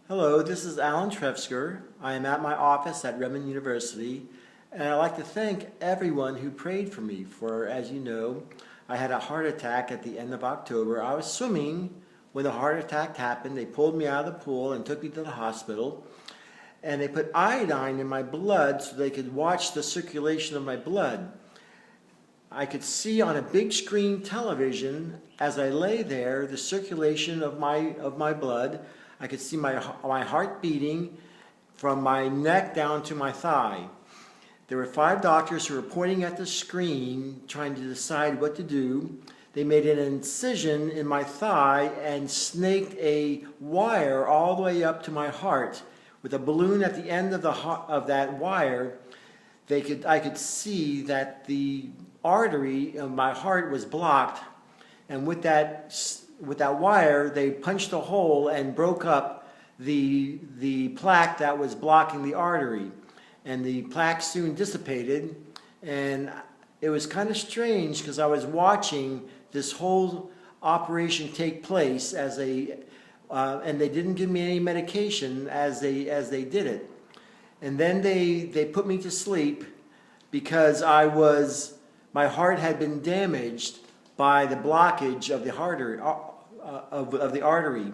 Hello, this is Alan Trefsker. I am at my office at Redmond University, and I'd like to thank everyone who prayed for me. For, as you know, I had a heart attack at the end of October. I was swimming when the heart attack happened. They pulled me out of the pool and took me to the hospital, and they put iodine in my blood so they could watch the circulation of my blood. I could see on a big screen television as I lay there the circulation of my blood. I could see my heart beating from my neck down to my thigh. There were 5 doctors who were pointing at the screen trying to decide what to do. They made an incision in my thigh and snaked a wire all the way up to my heart. With a balloon at the end of that wire, I could see that the artery of my heart was blocked, and with that wire, they punched a hole and broke up the plaque that was blocking the artery. And the plaque soon dissipated, and it was kind of strange because I was watching this whole operation take place and they didn't give me any medication as they did it. And then they put me to sleep because my heart had been damaged by the blockage of the artery.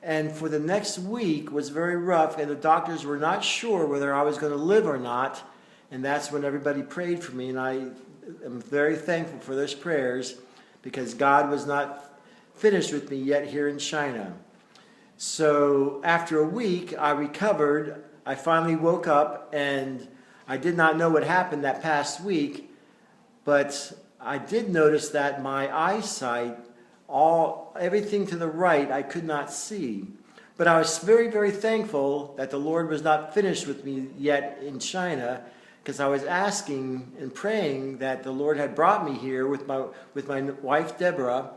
And for the next week was very rough, and the doctors were not sure whether I was going to live or not. And that's when everybody prayed for me, and I am very thankful for those prayers because God was not finished with me yet here in China. So after a week, I recovered. I finally woke up, and I did not know what happened that past week, but I did notice that my eyesight, everything to the right, I could not see. But I was very, very thankful that the Lord was not finished with me yet in China, because I was asking and praying that the Lord had brought me here with my wife Deborah,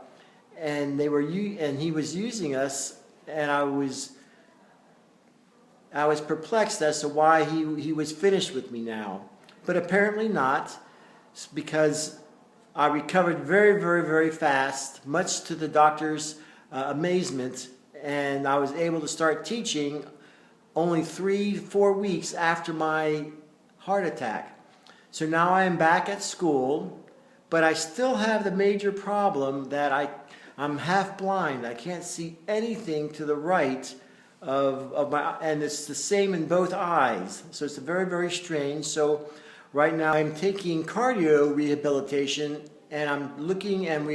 and He was using us, and I was perplexed as to why he was finished with me now. But apparently not, because I recovered very, very, very fast, much to the doctor's amazement, and I was able to start teaching only 3-4 weeks after my heart attack. So now I am back at school, but I still have the major problem that I'm half blind. I can't see anything to the right of my, and it's the same in both eyes. So it's very, very strange. So right now I'm taking cardio rehabilitation, and I'm looking, and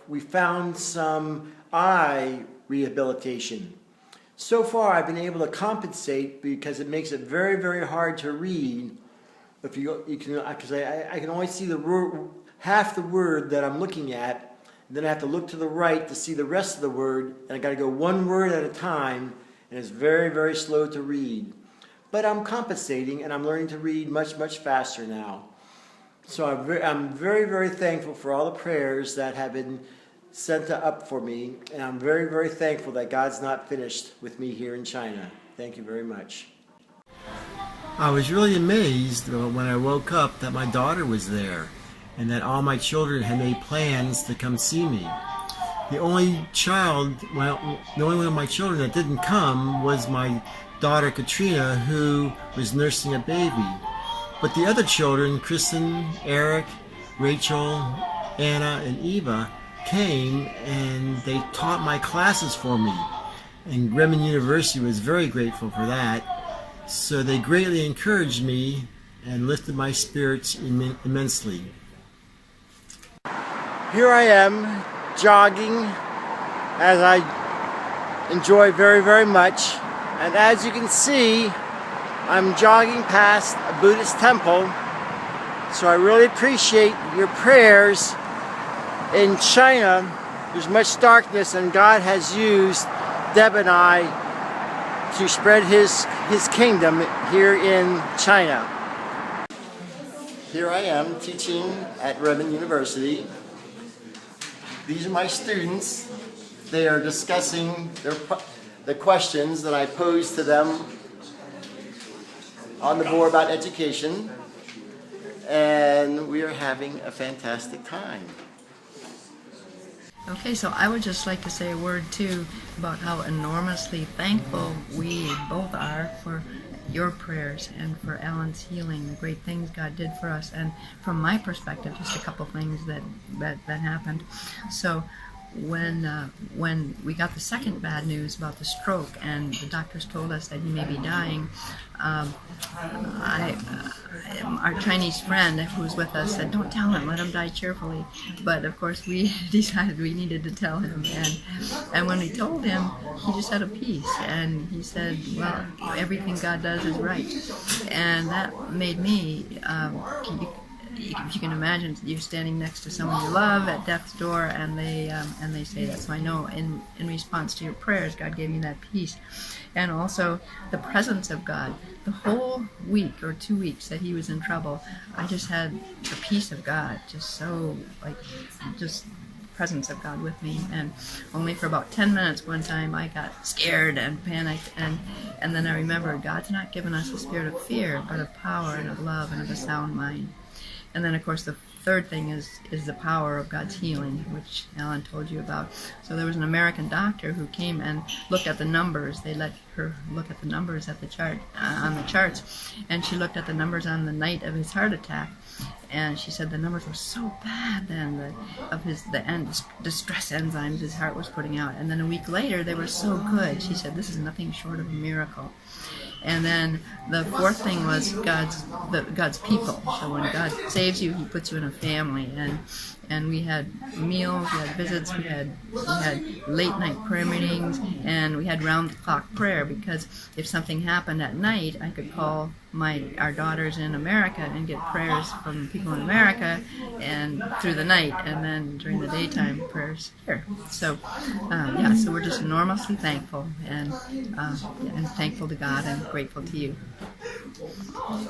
we found some eye rehabilitation. So far I've been able to compensate because it makes it very, very hard to read. If you can, because I can only see half the word that I'm looking at, and then I have to look to the right to see the rest of the word, and I got to go one word at a time, and it's very, very slow to read. But I'm compensating, and I'm learning to read much, much faster now. So I'm very, very thankful for all the prayers that have been sent up for me, and I'm very, very thankful that God's not finished with me here in China. Thank you very much. I was really amazed when I woke up that my daughter was there, and that all my children had made plans to come see me. The only one of my children that didn't come was my daughter Katrina, who was nursing a baby. But the other children, Kristen, Eric, Rachel, Anna, and Eva, came, and they taught my classes for me. And Redmond University was very grateful for that. So they greatly encouraged me and lifted my spirits immensely. Here I am, jogging, as I enjoy very, very much. And as you can see, I'm jogging past a Buddhist temple. So I really appreciate your prayers. In China, there's much darkness, and God has used Deb and I to spread His kingdom here in China. Here I am teaching at Redmond University. These are my students. They are discussing the questions that I posed to them on the board about education, and we are having a fantastic time. Okay, so I would just like to say a word too about how enormously thankful we both are for your prayers and for Alan's healing, the great things God did for us. And from my perspective, just a couple things that happened. So when we got the second bad news about the stroke and the doctors told us that he may be dying, our Chinese friend who was with us said, "Don't tell him, let him die cheerfully." But of course, we decided we needed to tell him, and when we told him, he just had a peace, and he said, "Well, everything God does is right," and that made me. If you can imagine, you're standing next to someone you love at death's door, and they say that. So I know in response to your prayers, God gave me that peace, and also the presence of God. The whole week or 2 weeks that he was in trouble, I just had the peace of God, just presence of God with me. And only for about 10 minutes one time I got scared and panicked, and then I remembered God's not given us a spirit of fear, but of power and of love and of a sound mind. And then, of course, the third thing is the power of God's healing, which Alan told you about. So there was an American doctor who came and looked at the numbers. They let her look at the numbers at the chart on the charts, and she looked at the numbers on the night of his heart attack. And she said the numbers were so bad then the distress enzymes his heart was putting out. And then a week later, they were so good. She said, "This is nothing short of a miracle." And then the fourth thing was God's people. So when God saves you, he puts you in a family. And we had meals, we had visits, we had late night prayer meetings, and we had round the clock prayer, because if something happened at night, I could call our daughters in America and get prayers from people in America and through the night, and then during the daytime prayers here. So so we're just enormously thankful and thankful to God and grateful to you.